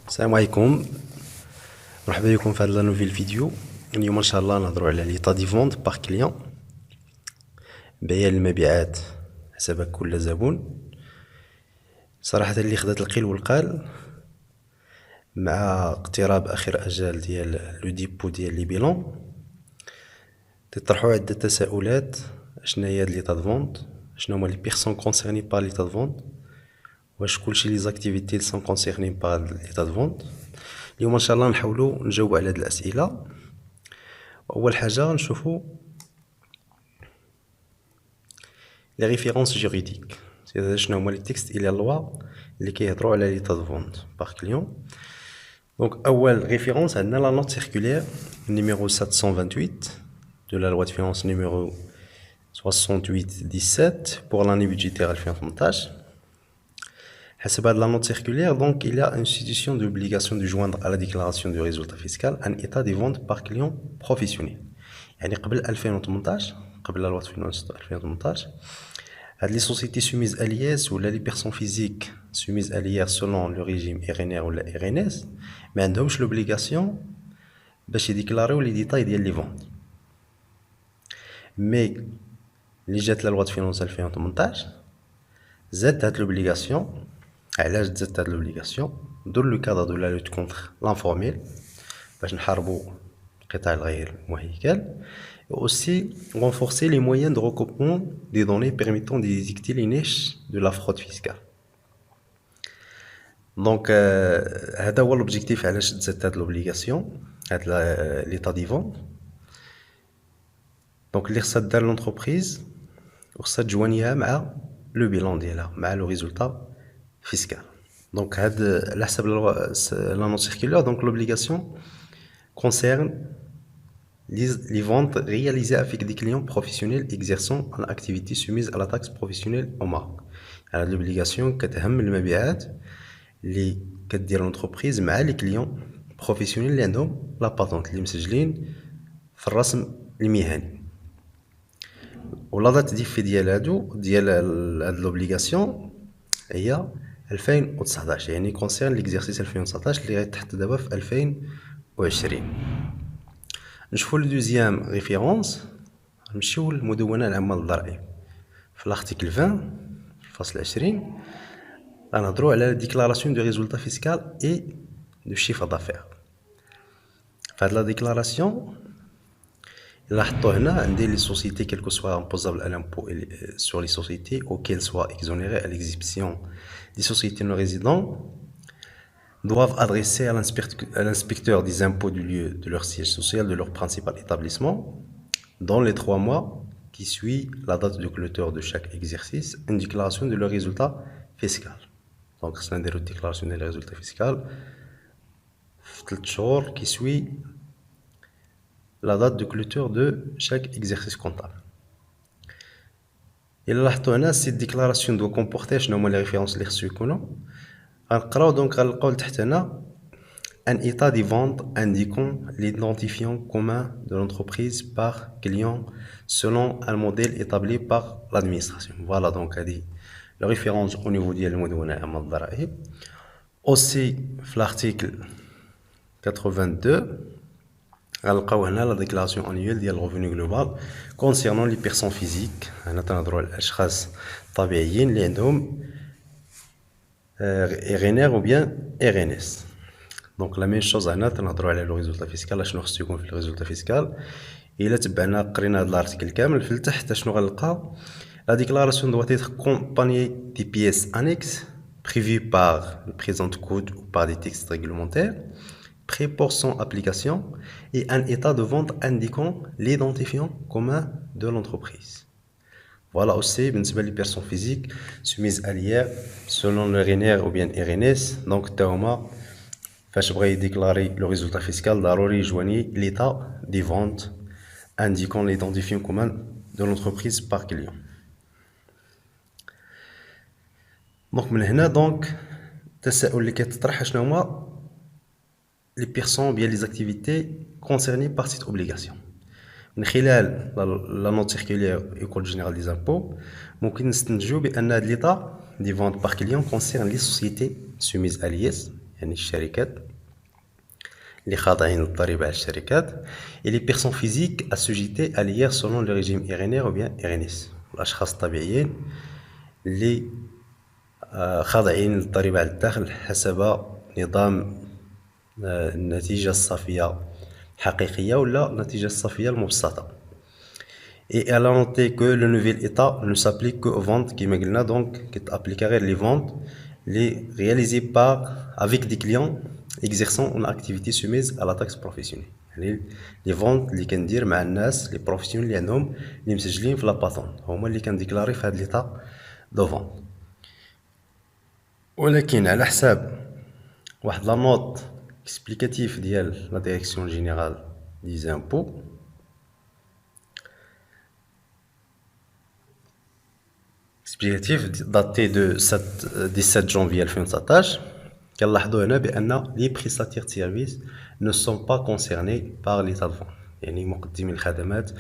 السلام عليكم. مرحبا بكم في هذا لا نوفيل فيديو. اليوم ان شاء الله نهضروا على ليطا دي فونت باغ كليون، بيان المبيعات حسب كل زبون. صراحة اللي خدات القيل والقال مع اقتراب اخر اجال ديال لو ديبو ديال لي بيلون، تطرحوا عدة تساؤلات. شنو هي هاد ليطا دو فونت؟ شنو هما لي بيرسون كونسيرني بار ليطا دو فونت؟ واش كلشي لي زاكتيفيتي سون كونسيرني بار ليطا دو فونت؟ اليوم ان شاء الله نحاولوا نجاوبوا على هاد الاسئله. اول حاجه نشوفوا لي ريفيرونس جوريديك، سي شنو هما لي تيكست الى لوا اللي كيهضروا على ليطا دو فونت باغ كليون. دونك اول ريفيرونس عندنا لا نوت سيركولير numéro 728 de la loi de finances numéro 68/17 pour l'année budgétaire 2018. حسب هاد لا نوت سيركولير دونك il y a une institution d'obligation de joindre à la déclaration du résultat fiscal un état des ventes par client professionnel. يعني قبل 2018، قبل la loi de finances 2018، هاد لي sociétés soumises à l'IS ولا لي personnes physiques soumises à l'IR selon le régime RNR ولا RNS ما عندهمش l'obligation باش يديكلاراو لي ديتاي ديال لي فونت. مي اللي جات لا loi de finances 2018 زادت هاد l'obligation. علاش زادت هاد l'obligation؟ dans le cadre de la lutte contre l'informel باش نحاربوا القطاع الغير مهيكل، et aussi renforcer les moyens de recoupement des données permettant de détecter les niches de la fraude fiscale. Donc هذا هو l'objectif علاش تزادت هاد l'obligation، هاد l'état des ventes. Donc اللي خصها دار l'entreprise وخصها تجوانيها مع لو بيلون ديالها مع لو ريزولتا فيسكال. Donc على حسب la note circulaire, donc l'obligation concerne les ventes réalisées avec des clients professionnels exerçant une activité soumise à la taxe professionnelle au Maroc. Alors l'obligation كتهم المبيعات اللي كدير l'entreprise مع les clients professionnels اللي عندهم لا باتونت اللي مسجلين في الرسم المهني. ولا دات ديفي ديال هاد لوبليغاسيون هي 2019، يعني كونسيرن ليكزارسيس 2019 اللي غيتحط دابا في 2020. نشوفوا لو دوزيام ريفيرونس، نمشيو للمدونه العامه للضرائب في لارتيكل 20 الفصل 20 غنهضروا على ديكلاراسيون دو ريزولتا فيسكال اي دو شيفر دافير. فهاد لا ديكلاراسيون إلا حطو هنا عندي لي سوسيتي كيلكو سوا امبوزابل à l'impôt sur les sociétés auxquelles soit exonérées à l'exception des sociétés non résidents doivent adresser à l'inspecteur des impôts du lieu de leur siège social de leur principal établissement dans les 3 mois qui suivent la date de clôture de chaque exercice une déclaration de leur résultat fiscal. Donc c'est une déclaration de leur résultat fiscal في 3 شهور qui suit la date de clôture de chaque exercice comptable. إلا لاحظتوا هنا cette déclaration doit comporter شنو هما les références اللي خصو يكونوا. غنقراو دونك غنلقاو لتحت هنا un état des ventes indiquant l'identifiant commun de l'entreprise par client selon un modèle établi par l'administration. Voilà donc هذه la référence au niveau ديال المدونة العامة للضرائب. Aussi في l'article 82 غنلقاو هنا لا ديكلاراسيون انيول ديال الريفوني جلوبال كونسيرنون لي بيرسون فيزيك. هنا تنهضروا على الاشخاص الطبيعيين اللي عندهم RNR ou bien RNS. دونك لا ميم شوز هنا تنهضروا على لو ريزولتا فيسكال، شنو خصو يكون في لو ريزولتا فيسكال. الا تبعنا قرينا هذا الارتيكل كامل في التحت شنو غنلقى؟ لا ديكلاراسيون doit être accompagnée des pièces annexes prévues par le présent code ou par des textes réglementaires prêt pour son application et un état de vente indiquant l'identifiant commun de l'entreprise. Voilà aussi بالنسبة les personnes physiques soumises à l'IR selon le RNR ou bien RNS. Donc تاهما فاش بغا يديكلاري le résultat fiscal ضروري يجواني l'état des ventes indiquant l'identifiant commun de l'entreprise par client. Donc من هنا دونك التساؤل اللي كيتطرح شنو هما les personnes bien les activités concernées par cette obligation. من خلال la note circulaire École générale des impôts ممكن نستنتجوا بأن هاد l'état des ventes par client concerne les sociétés soumises à l'IS يعني الشركات اللي خاضعين للضريبة على الشركات. et les personnes physiques assujetties à l'IR selon le régime IRNR ou bien IRNIS. الأشخاص الطبيعيين اللي خاضعين للضريبة على الدخل حسب نظام النتيجة الصافية الحقيقية ولا النتيجة الصافية المبسطة. Et elle a noté que le nouvel état ne s'applique qu'aux ventes qui قلنا donc qui appliquerait les ventes les réalisées avec des clients exerçant une activité soumise à la taxe professionnelle. يعني les ventes اللي كندير مع الناس les professionnels اللي عندهم اللي مسجلين في لاباطون هما اللي كنديكلاري في هاد ليطا دو فونت. ولكن على حساب واحد لا نوت اكسبليكاتيف ديال لا ديريكسيون جينيرال دي زامبو explicatif daté de 17 janvier 2019 كنلاحظوا هنا بان les prestataires de services ne sont pas concernés par l'état de vente. يعني مقدمين الخدمات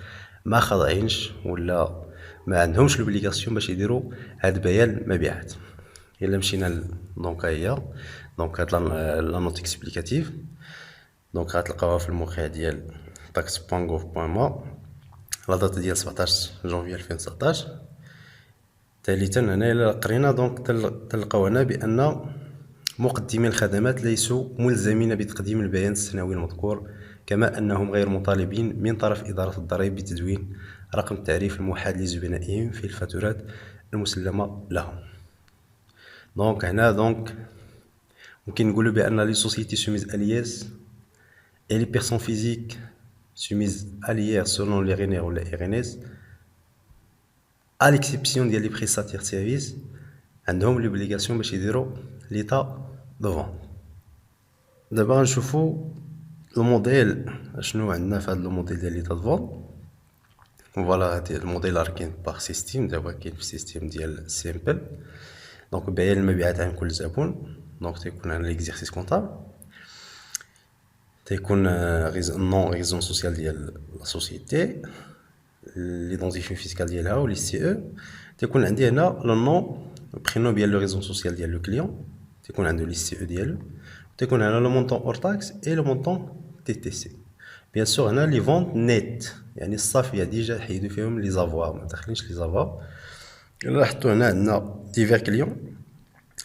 ما خاضعينش ولا ما عندهمش لوبليغاسيون باش يديروا هاد بيان المبيعات. الا مشينا دونك هي دونك هاد لا نوت اكسبليكاتيف دونك غتلقاوها في الموقع ديال tax.gov.ma لا دات ديال 17 جانفي 2019. ثالثا هنا الا قرينا دونك تلقاو هنا بان مقدمي الخدمات ليسوا ملزمين بتقديم البيان السنوي المذكور كما انهم غير مطالبين من طرف اداره الضرائب بتدوين رقم التعريف الموحد لزبنائهم في الفاتورات المسلمه لهم. دونك هنا دونك ممكن نقولوا بان لي سوسيتي سوميز الياس اي لي بيرسون فيزيك سوميز اليير سولون لي رينير ولا ايرينيس à l'exception ديال لي بريستاتير سيرفيس عندهم لوبليغاسيون باش يديروا ليطا دو فون. دابا غنشوفوا الموديل شنو عندنا في هذا الموديل ديال ليطا دو فون. فوالا هادي الموديل راه كاين باغ سيستيم دابا كاين في السيستيم ديال سيمبل دونك بيان المبيعات عن كل زبون دونك تيكون عندنا ليكزيرسيس كونطابل تيكون نون ريزون سوسيال ديال لا سوسيتي ليدونتيفيون فيسكال ديالها و لي سي او تيكون عندي هنا لو نون برينوم ديال لو ريزون سوسيال ديال لو كليون تيكون عنده لي سي او ديالو تيكون هنا لو مونطون اور تاكس اي لو مونطون تي تي سي. بيان سور هنا لي فونت نيت يعني الصافيه ديجا حيدوا فيهم لي زافوار ما داخلينش لي زافوار. لاحظتوا هنا عندنا ديفير كليون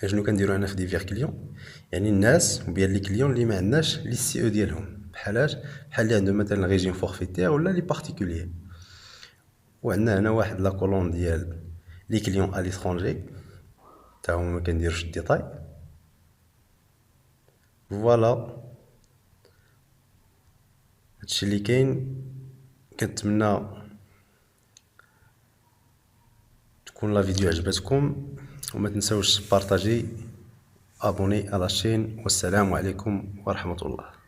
شنو كنديروا هنا في ديفير كليون يعني الناس بيان لي كليون اللي ما عندناش لي سي او ديالهم بحال اللي عندهم مثلا ريجيم فورفيتير ولا لي بارتيكولير. وعندنا هنا واحد لا كولون ديال لي كليون ا ليترونجي تا هما ما كنديروش الديتاي. فوالا هادشي اللي كاين. كنتمنى تكون لا فيديو عجبتكم وما تنساوش بارطاجي ابوني على الشين والسلام عليكم ورحمة الله.